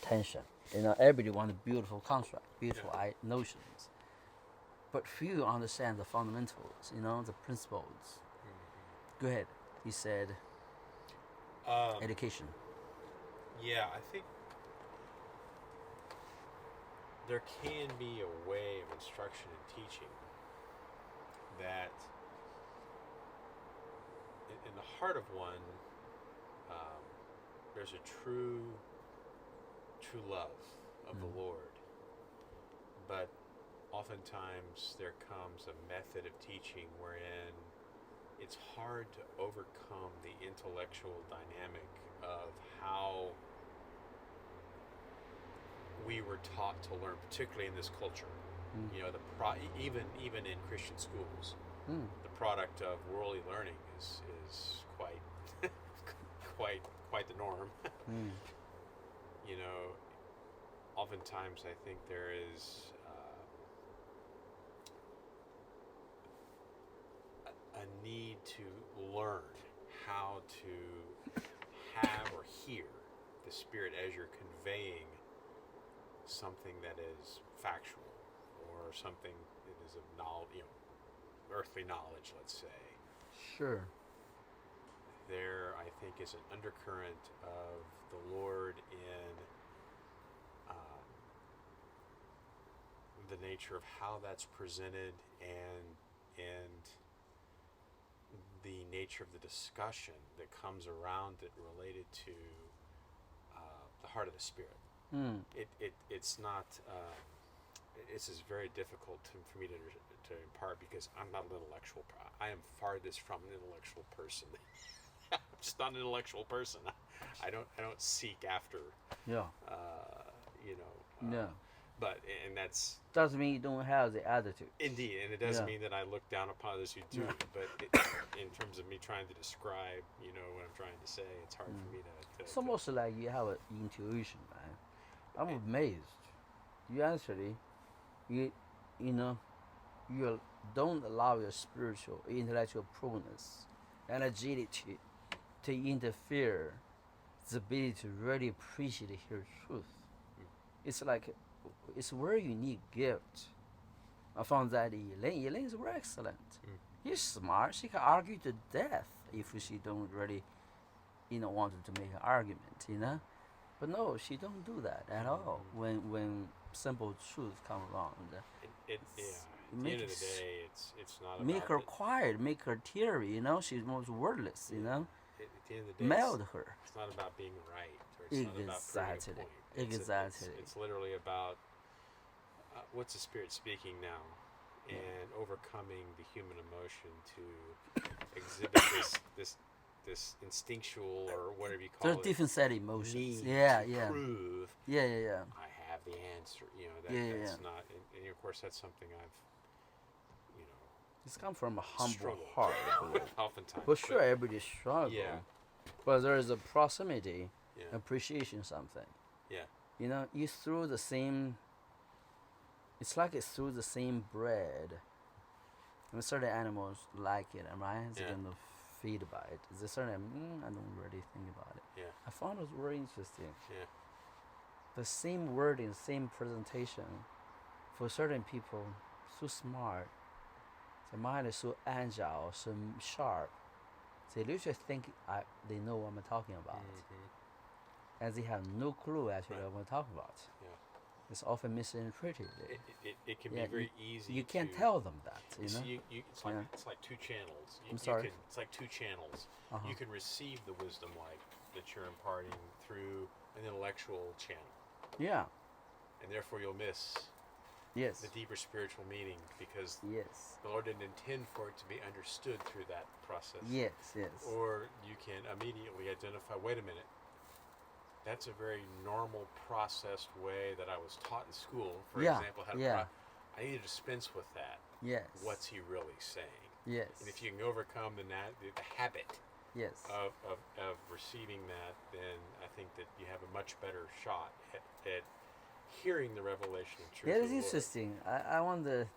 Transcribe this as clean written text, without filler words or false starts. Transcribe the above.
attention. Everybody wants a beautiful construct, beautiful notions, but few understand the fundamentals. The principles. Go ahead. He said, education. Yeah, I think there can be a way of instruction and teaching that, in the heart of one, there's a true love of the Lord, but oftentimes there comes a method of teaching wherein it's hard to overcome the intellectual dynamic of how we were taught to learn, particularly in this culture. Even in Christian schools, the product of worldly learning is quite quite the norm. Oftentimes I think there is a need to learn how to have or hear the Spirit as you're conveying something that is factual or something that is of knowledge, earthly knowledge, let's say. Sure. There, I think, is an undercurrent of the Lord in the nature of how that's presented and the nature of the discussion that comes around it related to the heart of the Spirit. It's not. This is very difficult for me to impart because I'm not an intellectual. I am farthest from an intellectual person. I'm just not an intellectual person. I don't seek after. Yeah. No. But that's doesn't mean you don't have the attitude. Indeed, and it doesn't mean that I look down upon others who do. But in terms of me trying to describe, what I'm trying to say, it's hard for me to. It's almost like you have an intuition, man. I'm amazed. You actually, you don't allow your spiritual, intellectual proneness and agility to interfere the ability to really appreciate and hear truth. It's like, it's a very unique gift. I found that Elaine is very excellent. She's smart. She can argue to death if she don't really, wanted to make an argument, But no, she don't do that at all. When simple truth come along, at the end of the day, it's not make about her quiet, make her teary. She's most wordless. At the end of the day, meld her. It's not about being right, or it's not about proving a point. Exactly. It's literally about what's the Spirit speaking now, and overcoming the human emotion to exhibit this instinctual, or whatever you call it. There's different set of emotions. Need to prove. Yeah. I have the answer. That's not. And of course, that's something I've. It's come from a humble struggle. heart. Oftentimes. For sure, everybody struggle. Yeah. But there is a proximity, Yeah. appreciation, something. Yeah. You throw the same. It's like it's through the same bread. And certain animals like it, right? They're gonna feed by it. Is there certain? I don't really think about it. Yeah. I found it very interesting. Yeah. The same wording, same presentation, for certain people, so smart. Their mind is so agile, so sharp. They literally think they know what I'm talking about, and they have no clue actually what I'm talking about. Yeah. It's often misinterpreted. It can be very easy. You can't tell them that. It's like two channels. I'm sorry. It's like two channels. Uh-huh. You can receive the wisdom light that you're imparting through an intellectual channel. Yeah. And therefore you'll miss Yes. the deeper spiritual meaning because Yes. the Lord didn't intend for it to be understood through that process. Yes. Or you can immediately identify, wait a minute, that's a very normal processed way that I was taught in school. For example, how to I need to dispense with that. Yes. What's he really saying? Yes. And if you can overcome the habit Yes. of receiving that, then I think that you have a much better shot at hearing the revelation of truth. Yeah, of it's the Lord. interesting. I wonder